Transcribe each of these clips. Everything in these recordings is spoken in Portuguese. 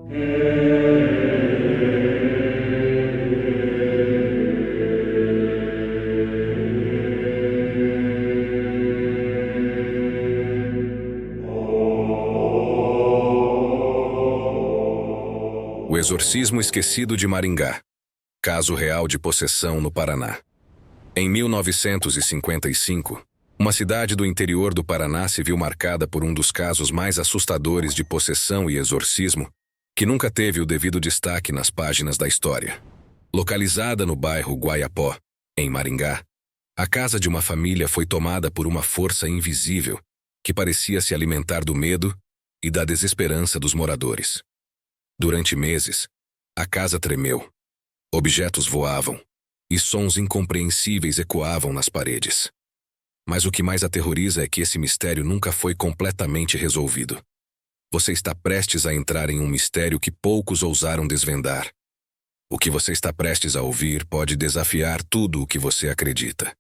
O exorcismo esquecido de Maringá. Caso real de possessão no Paraná. Em 1955, uma cidade do interior do Paraná se viu marcada por um dos casos mais assustadores de possessão e exorcismo que nunca teve o devido destaque nas páginas da história. Localizada no bairro Guaiapó, em Maringá, a casa de uma família foi tomada por uma força invisível que parecia se alimentar do medo e da desesperança dos moradores. Durante meses, a casa tremeu, objetos voavam e sons incompreensíveis ecoavam nas paredes. Mas o que mais aterroriza é que esse mistério nunca foi completamente resolvido. Você está prestes a entrar em um mistério que poucos ousaram desvendar. O que você está prestes a ouvir pode desafiar tudo o que você acredita.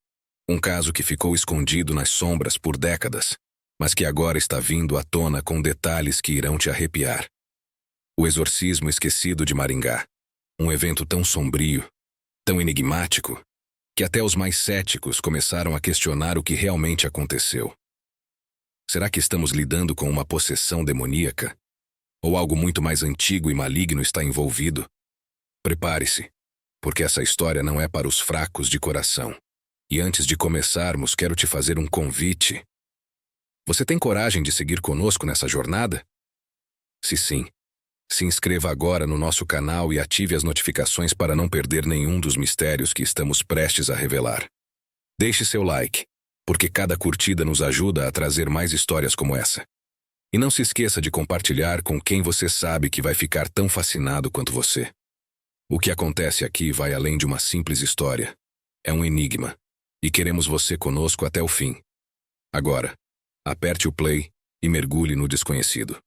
Um caso que ficou escondido nas sombras por décadas, mas que agora está vindo à tona com detalhes que irão te arrepiar. O exorcismo esquecido de Maringá. Um evento tão sombrio, tão enigmático, que até os mais céticos começaram a questionar o que realmente aconteceu. Será que estamos lidando com uma possessão demoníaca? Ou algo muito mais antigo e maligno está envolvido? Prepare-se, porque essa história não é para os fracos de coração. E antes de começarmos, quero te fazer um convite. Você tem coragem de seguir conosco nessa jornada? Se sim, se inscreva agora no nosso canal e ative as notificações para não perder nenhum dos mistérios que estamos prestes a revelar. Deixe seu like, porque cada curtida nos ajuda a trazer mais histórias como essa. E não se esqueça de compartilhar com quem você sabe que vai ficar tão fascinado quanto você. O que acontece aqui vai além de uma simples história. É um enigma, e queremos você conosco até o fim. Agora, aperte o play e mergulhe no desconhecido.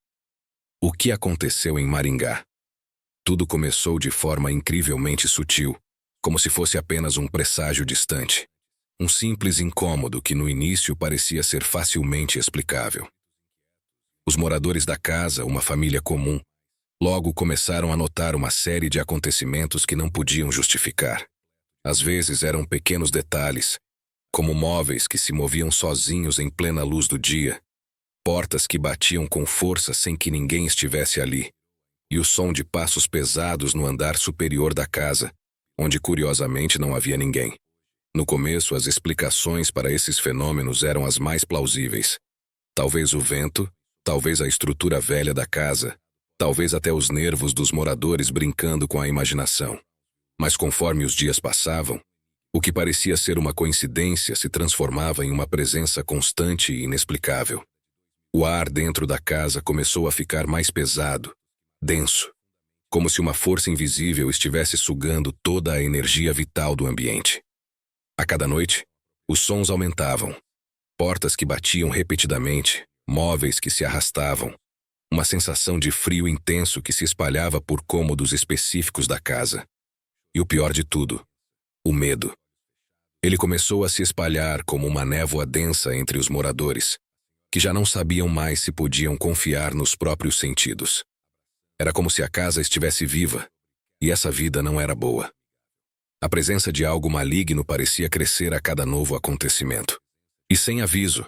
O que aconteceu em Maringá? Tudo começou de forma incrivelmente sutil, como se fosse apenas um presságio distante. Um simples incômodo que no início parecia ser facilmente explicável. Os moradores da casa, uma família comum, logo começaram a notar uma série de acontecimentos que não podiam justificar. Às vezes eram pequenos detalhes, como móveis que se moviam sozinhos em plena luz do dia, portas que batiam com força sem que ninguém estivesse ali, e o som de passos pesados no andar superior da casa, onde curiosamente não havia ninguém. No começo, as explicações para esses fenômenos eram as mais plausíveis. Talvez o vento, talvez a estrutura velha da casa, talvez até os nervos dos moradores brincando com a imaginação. Mas conforme os dias passavam, o que parecia ser uma coincidência se transformava em uma presença constante e inexplicável. O ar dentro da casa começou a ficar mais pesado, denso, como se uma força invisível estivesse sugando toda a energia vital do ambiente. A cada noite, os sons aumentavam. Portas que batiam repetidamente, móveis que se arrastavam, uma sensação de frio intenso que se espalhava por cômodos específicos da casa. E o pior de tudo, o medo. Ele começou a se espalhar como uma névoa densa entre os moradores, que já não sabiam mais se podiam confiar nos próprios sentidos. Era como se a casa estivesse viva, e essa vida não era boa. A presença de algo maligno parecia crescer a cada novo acontecimento. E sem aviso,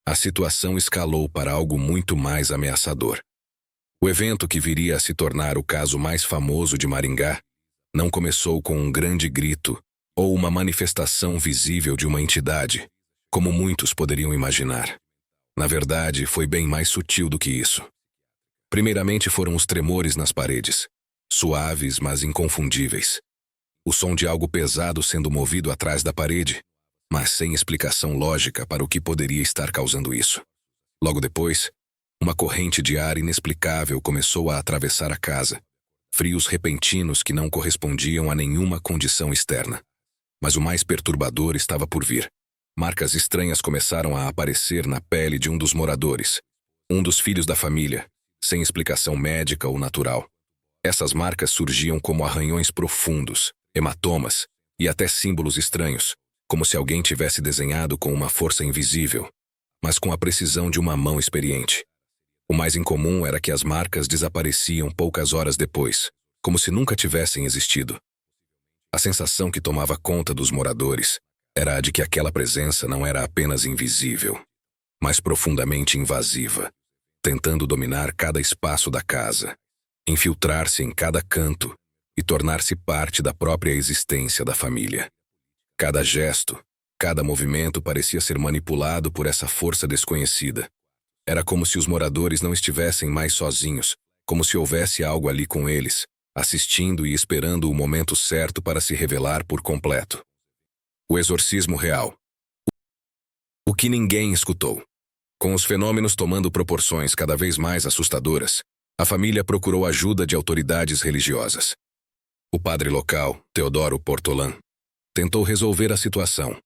a situação escalou para algo muito mais ameaçador. O evento que viria a se tornar o caso mais famoso de Maringá não começou com um grande grito ou uma manifestação visível de uma entidade, como muitos poderiam imaginar. Na verdade, foi bem mais sutil do que isso. Primeiramente foram os tremores nas paredes, suaves, mas inconfundíveis. O som de algo pesado sendo movido atrás da parede, mas sem explicação lógica para o que poderia estar causando isso. Logo depois, uma corrente de ar inexplicável começou a atravessar a casa, frios repentinos que não correspondiam a nenhuma condição externa. Mas o mais perturbador estava por vir. Marcas estranhas começaram a aparecer na pele de um dos moradores, um dos filhos da família, sem explicação médica ou natural. Essas marcas surgiam como arranhões profundos, hematomas e até símbolos estranhos, como se alguém tivesse desenhado com uma força invisível, mas com a precisão de uma mão experiente. O mais incomum era que as marcas desapareciam poucas horas depois, como se nunca tivessem existido. A sensação que tomava conta dos moradores era a de que aquela presença não era apenas invisível, mas profundamente invasiva, tentando dominar cada espaço da casa, infiltrar-se em cada canto e tornar-se parte da própria existência da família. Cada gesto, cada movimento parecia ser manipulado por essa força desconhecida. Era como se os moradores não estivessem mais sozinhos, como se houvesse algo ali com eles, assistindo e esperando o momento certo para se revelar por completo. O exorcismo real. O que ninguém escutou. Com os fenômenos tomando proporções cada vez mais assustadoras, a família procurou ajuda de autoridades religiosas. O padre local, Teodoro Portolan, tentou resolver a situação,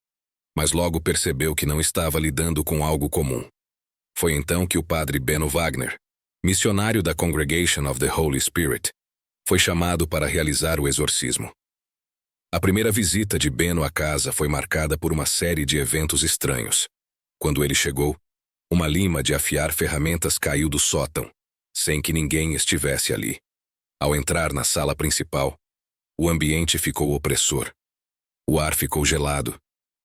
mas logo percebeu que não estava lidando com algo comum. Foi então que o padre Benno Wagner, missionário da Congregation of the Holy Spirit, foi chamado para realizar o exorcismo. A primeira visita de Benno à casa foi marcada por uma série de eventos estranhos. Quando ele chegou, uma lima de afiar ferramentas caiu do sótão, sem que ninguém estivesse ali. Ao entrar na sala principal, o ambiente ficou opressor. O ar ficou gelado,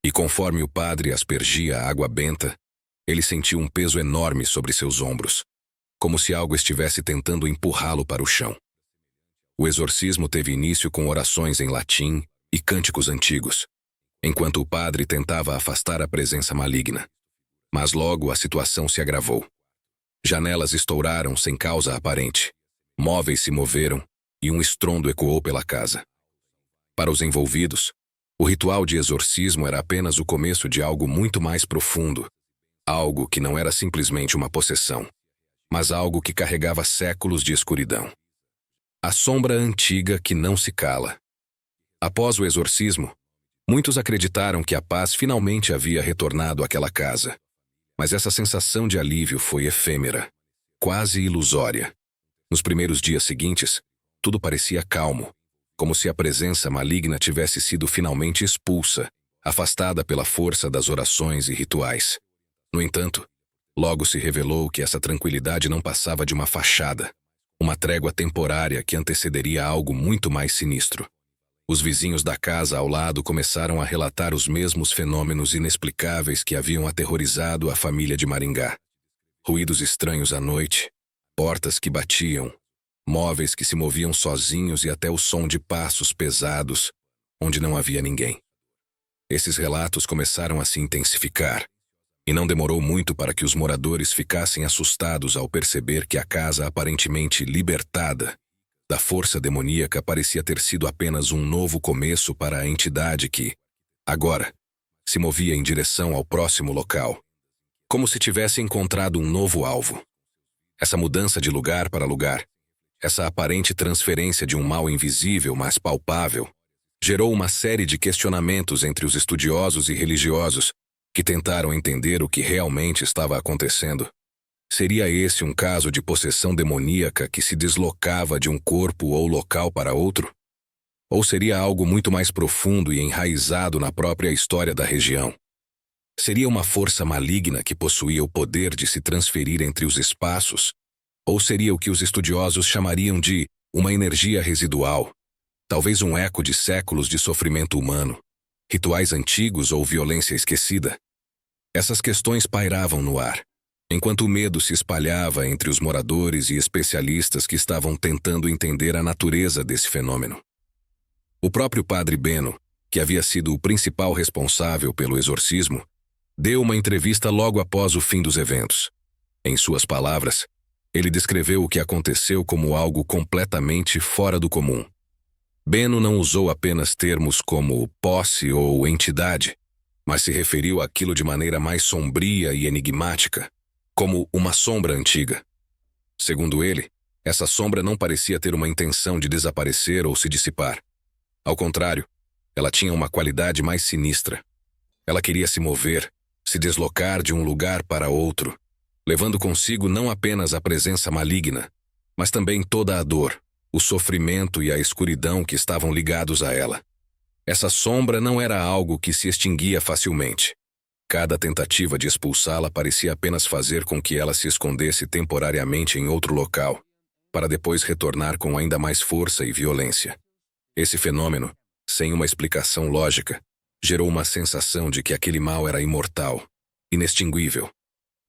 e conforme o padre aspergia a água benta, ele sentiu um peso enorme sobre seus ombros, como se algo estivesse tentando empurrá-lo para o chão. O exorcismo teve início com orações em latim e cânticos antigos, enquanto o padre tentava afastar a presença maligna. Mas logo a situação se agravou. Janelas estouraram sem causa aparente, móveis se moveram e um estrondo ecoou pela casa. Para os envolvidos, o ritual de exorcismo era apenas o começo de algo muito mais profundo, algo que não era simplesmente uma possessão, mas algo que carregava séculos de escuridão. A sombra antiga que não se cala. Após o exorcismo, muitos acreditaram que a paz finalmente havia retornado àquela casa. Mas essa sensação de alívio foi efêmera, quase ilusória. Nos primeiros dias seguintes, tudo parecia calmo, como se a presença maligna tivesse sido finalmente expulsa, afastada pela força das orações e rituais. No entanto, logo se revelou que essa tranquilidade não passava de uma fachada, uma trégua temporária que antecederia algo muito mais sinistro. Os vizinhos da casa ao lado começaram a relatar os mesmos fenômenos inexplicáveis que haviam aterrorizado a família de Maringá. Ruídos estranhos à noite, portas que batiam, móveis que se moviam sozinhos e até o som de passos pesados, onde não havia ninguém. Esses relatos começaram a se intensificar, e não demorou muito para que os moradores ficassem assustados ao perceber que a casa aparentemente libertada da força demoníaca parecia ter sido apenas um novo começo para a entidade que, agora, se movia em direção ao próximo local, como se tivesse encontrado um novo alvo. Essa mudança de lugar para lugar, essa aparente transferência de um mal invisível, mas palpável, gerou uma série de questionamentos entre os estudiosos e religiosos que tentaram entender o que realmente estava acontecendo. Seria esse um caso de possessão demoníaca que se deslocava de um corpo ou local para outro? Ou seria algo muito mais profundo e enraizado na própria história da região? Seria uma força maligna que possuía o poder de se transferir entre os espaços? Ou seria o que os estudiosos chamariam de uma energia residual, talvez um eco de séculos de sofrimento humano, rituais antigos ou violência esquecida? Essas questões pairavam no ar, enquanto o medo se espalhava entre os moradores e especialistas que estavam tentando entender a natureza desse fenômeno. O próprio padre Benno, que havia sido o principal responsável pelo exorcismo, deu uma entrevista logo após o fim dos eventos. Em suas palavras, ele descreveu o que aconteceu como algo completamente fora do comum. Benno não usou apenas termos como posse ou entidade, mas se referiu àquilo de maneira mais sombria e enigmática, como uma sombra antiga. Segundo ele, essa sombra não parecia ter uma intenção de desaparecer ou se dissipar. Ao contrário, ela tinha uma qualidade mais sinistra. Ela queria se mover, se deslocar de um lugar para outro, levando consigo não apenas a presença maligna, mas também toda a dor, o sofrimento e a escuridão que estavam ligados a ela. Essa sombra não era algo que se extinguia facilmente. Cada tentativa de expulsá-la parecia apenas fazer com que ela se escondesse temporariamente em outro local, para depois retornar com ainda mais força e violência. Esse fenômeno, sem uma explicação lógica, gerou uma sensação de que aquele mal era imortal, inextinguível.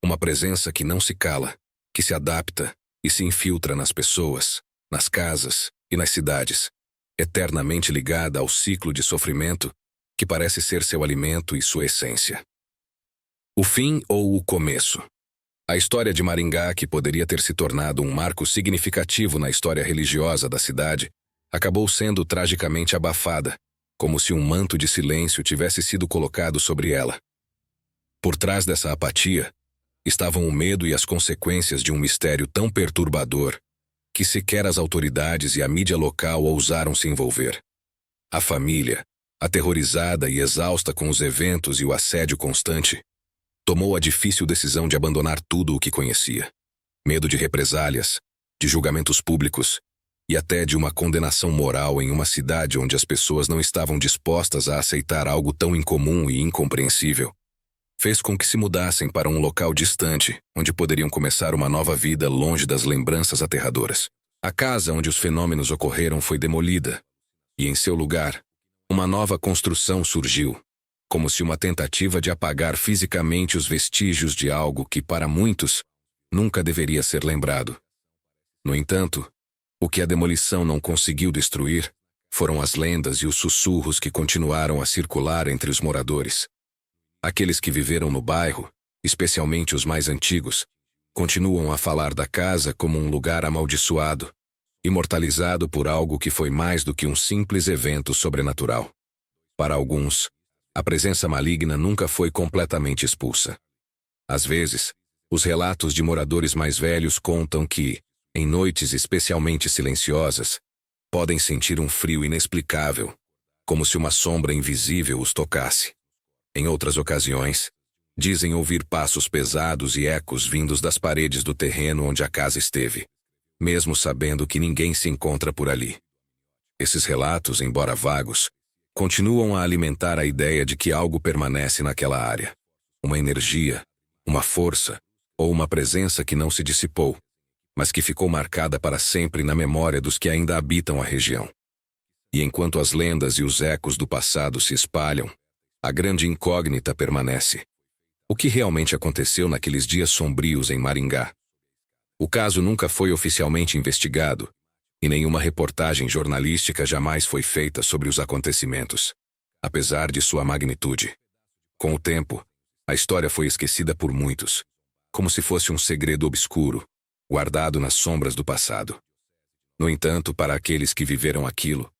Uma presença que não se cala, que se adapta e se infiltra nas pessoas, nas casas e nas cidades, eternamente ligada ao ciclo de sofrimento que parece ser seu alimento e sua essência. O fim ou o começo? A história de Maringá, que poderia ter se tornado um marco significativo na história religiosa da cidade, acabou sendo tragicamente abafada, como se um manto de silêncio tivesse sido colocado sobre ela. Por trás dessa apatia, estavam o medo e as consequências de um mistério tão perturbador que sequer as autoridades e a mídia local ousaram se envolver. A família, aterrorizada e exausta com os eventos e o assédio constante, tomou a difícil decisão de abandonar tudo o que conhecia. Medo de represálias, de julgamentos públicos e até de uma condenação moral em uma cidade onde as pessoas não estavam dispostas a aceitar algo tão incomum e incompreensível, fez com que se mudassem para um local distante, onde poderiam começar uma nova vida longe das lembranças aterradoras. A casa onde os fenômenos ocorreram foi demolida, e em seu lugar, uma nova construção surgiu, como se uma tentativa de apagar fisicamente os vestígios de algo que, para muitos, nunca deveria ser lembrado. No entanto, o que a demolição não conseguiu destruir foram as lendas e os sussurros que continuaram a circular entre os moradores. Aqueles que viveram no bairro, especialmente os mais antigos, continuam a falar da casa como um lugar amaldiçoado, imortalizado por algo que foi mais do que um simples evento sobrenatural. Para alguns, a presença maligna nunca foi completamente expulsa. Às vezes, os relatos de moradores mais velhos contam que, em noites especialmente silenciosas, podem sentir um frio inexplicável, como se uma sombra invisível os tocasse. Em outras ocasiões, dizem ouvir passos pesados e ecos vindos das paredes do terreno onde a casa esteve, mesmo sabendo que ninguém se encontra por ali. Esses relatos, embora vagos, continuam a alimentar a ideia de que algo permanece naquela área. Uma energia, uma força ou uma presença que não se dissipou, mas que ficou marcada para sempre na memória dos que ainda habitam a região. E enquanto as lendas e os ecos do passado se espalham, a grande incógnita permanece. O que realmente aconteceu naqueles dias sombrios em Maringá? O caso nunca foi oficialmente investigado, e nenhuma reportagem jornalística jamais foi feita sobre os acontecimentos, apesar de sua magnitude. Com o tempo, a história foi esquecida por muitos, como se fosse um segredo obscuro, guardado nas sombras do passado. No entanto, para aqueles que viveram aquilo,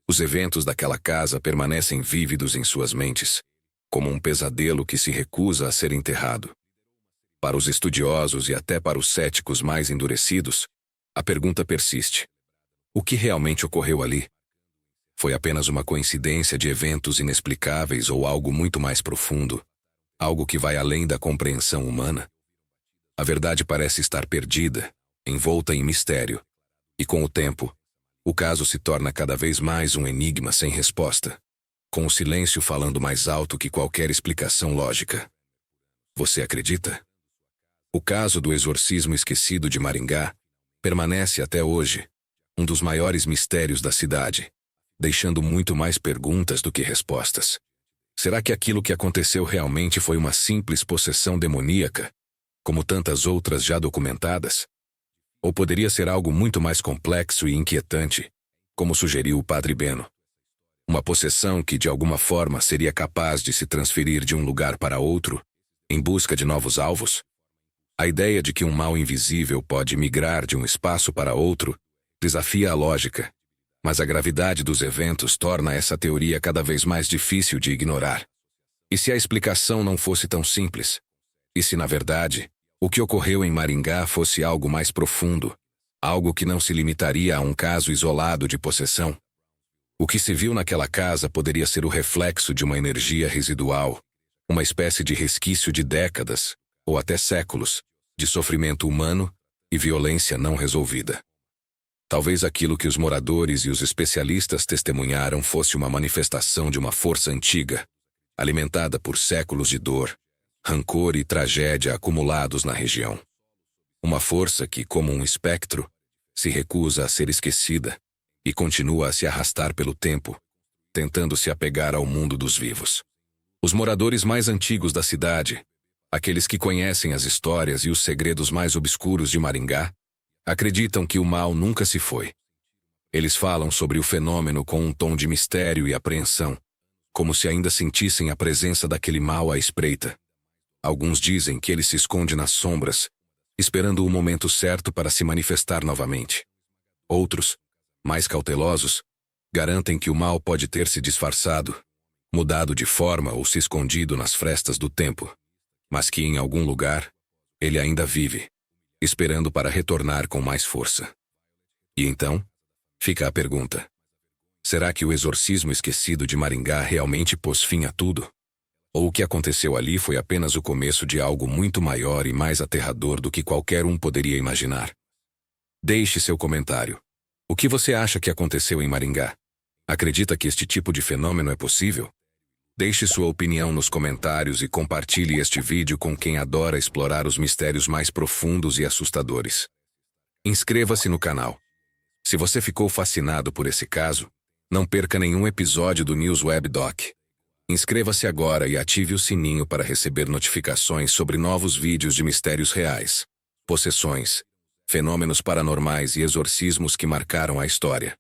os eventos daquela casa permanecem vívidos em suas mentes, como um pesadelo que se recusa a ser enterrado. Para os estudiosos e até para os céticos mais endurecidos, a pergunta persiste: o que realmente ocorreu ali? Foi apenas uma coincidência de eventos inexplicáveis ou algo muito mais profundo, algo que vai além da compreensão humana? A verdade parece estar perdida, envolta em mistério, e com o tempo, o caso se torna cada vez mais um enigma sem resposta, com o silêncio falando mais alto que qualquer explicação lógica. Você acredita? O caso do exorcismo esquecido de Maringá permanece até hoje um dos maiores mistérios da cidade, deixando muito mais perguntas do que respostas. Será que aquilo que aconteceu realmente foi uma simples possessão demoníaca, como tantas outras já documentadas? Ou poderia ser algo muito mais complexo e inquietante, como sugeriu o Padre Beno? Uma possessão que de alguma forma seria capaz de se transferir de um lugar para outro, em busca de novos alvos? A ideia de que um mal invisível pode migrar de um espaço para outro desafia a lógica, mas a gravidade dos eventos torna essa teoria cada vez mais difícil de ignorar. E se a explicação não fosse tão simples? E se, na verdade, o que ocorreu em Maringá fosse algo mais profundo, algo que não se limitaria a um caso isolado de possessão? O que se viu naquela casa poderia ser o reflexo de uma energia residual, uma espécie de resquício de décadas, ou até séculos, de sofrimento humano e violência não resolvida. Talvez aquilo que os moradores e os especialistas testemunharam fosse uma manifestação de uma força antiga, alimentada por séculos de dor, rancor e tragédia acumulados na região. Uma força que, como um espectro, se recusa a ser esquecida e continua a se arrastar pelo tempo, tentando se apegar ao mundo dos vivos. Os moradores mais antigos da cidade, aqueles que conhecem as histórias e os segredos mais obscuros de Maringá, acreditam que o mal nunca se foi. Eles falam sobre o fenômeno com um tom de mistério e apreensão, como se ainda sentissem a presença daquele mal à espreita. Alguns dizem que ele se esconde nas sombras, esperando o momento certo para se manifestar novamente. Outros, mais cautelosos, garantem que o mal pode ter se disfarçado, mudado de forma ou se escondido nas frestas do tempo, mas que em algum lugar ele ainda vive, esperando para retornar com mais força. E então, fica a pergunta: será que o exorcismo esquecido de Maringá realmente pôs fim a tudo? Ou o que aconteceu ali foi apenas o começo de algo muito maior e mais aterrador do que qualquer um poderia imaginar? Deixe seu comentário. O que você acha que aconteceu em Maringá? Acredita que este tipo de fenômeno é possível? Deixe sua opinião nos comentários e compartilhe este vídeo com quem adora explorar os mistérios mais profundos e assustadores. Inscreva-se no canal. Se você ficou fascinado por esse caso, não perca nenhum episódio do News Web Doc. Inscreva-se agora e ative o sininho para receber notificações sobre novos vídeos de mistérios reais, possessões, fenômenos paranormais e exorcismos que marcaram a história.